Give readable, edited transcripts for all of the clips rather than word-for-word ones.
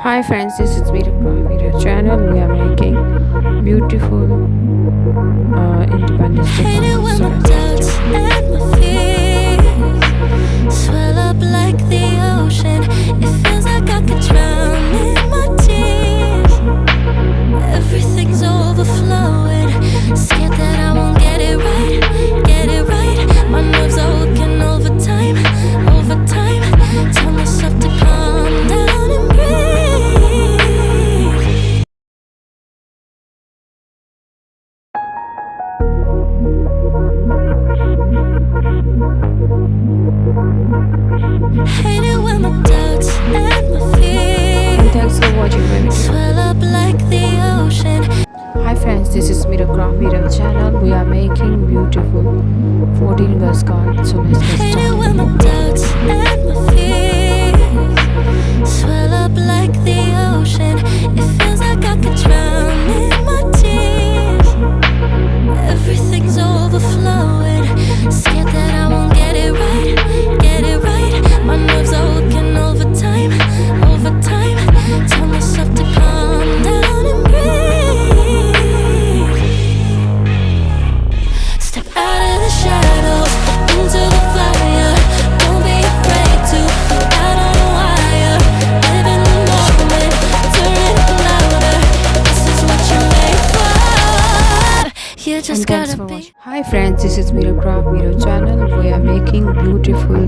Hi friends, this is Meerub from Meerub channel. We are making beautiful Independence Day Hate it cards. when So my let's get doubts started. and my fears swell up like the ocean. It feels like I could drown in my tears. Everything's overflowing. Scared that I won't get it right, get it right. My nerves are working overtime, overtime. Tell myself to calm down and breathe. Hate it when my doubts and my And fears thanks for watching my video. swell up like the ocean. Hi friends, this is Meerub from Meerub channel. We are making beautiful 14 girls cards. So let's get Hate it when my started. doubts and my fears swell up like the ocean. It feels like I could drown in my tears. Everything's overflowing. Scared that I won't get it right, get it right. My nerves are working overtime, overtime. Tell myself to calm down and breathe. Step out of the shadows into the fire. Don't be afraid to go out on a wire. Live in the moment, turn it louder. This is what you're made for. You And just thanks gotta for be. watching. Hi friends, this is Meerub from Meerub channel. We are making beautiful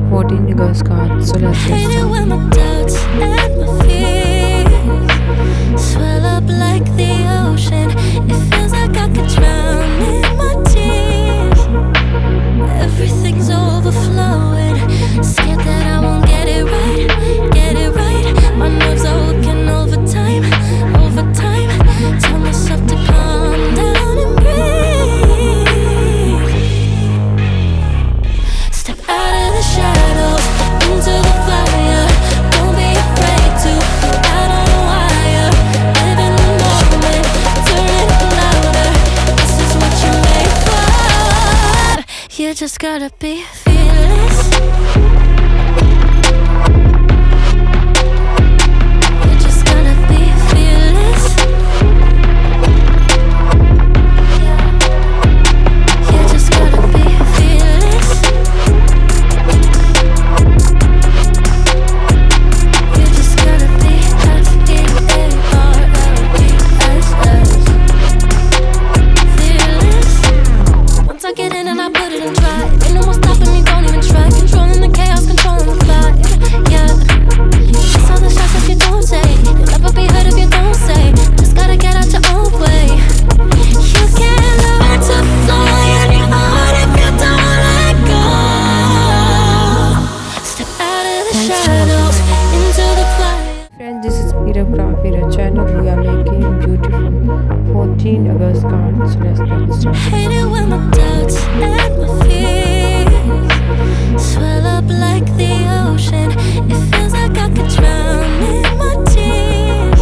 14 girls cards. So let's get Hate it started. when my doubts and my fears swell up like the ocean. It feels like I could drown in my tears. Everything's overflowing. Scared that I won't get it right, get it right. My nerves are working overtime, overtime. Tell myself to calm down and breathe. Step out of the shadows into the fire. Don't be afraid to go out on a wire. Live in the moment, turn it louder. This is what you're made for. You just gotta be fearless. You just gotta be fearless. You just gotta be fearless. You just gotta be Heartfelt. Fearless. Once I get in and I put it in drive, ain't no more stopping me, don't even try. Controlling the chaos, controlling the vibe. Yeah. That's all the shots that you don't say. You'll never be heard if you don't say. Just gotta get out your own way. You can't learn to fly on your own if you don't let go. Step out of the Thanks for shadows watching. into the fire. Friends, this is Meerub from Meerub channel. We are making beautiful 14 girls cards. So let's get started. Hate it when my doubts and my fears swell up like the ocean. It feels like I could drown in my tears.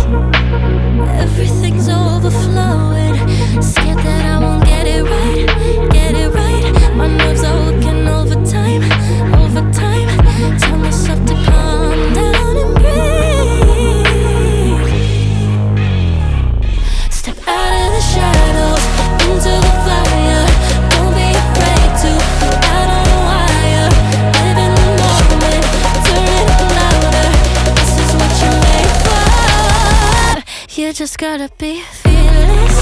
Everything's overflowing. Scared that I won't get it right, get it right. My nerves are working overtime, overtime. Tell myself to calm down and breathe. Step out of the shadows into the fire. Don't be afraid to go out on a wire. Live in the moment, turn it louder. This is what you're made for. You just gotta be fearless.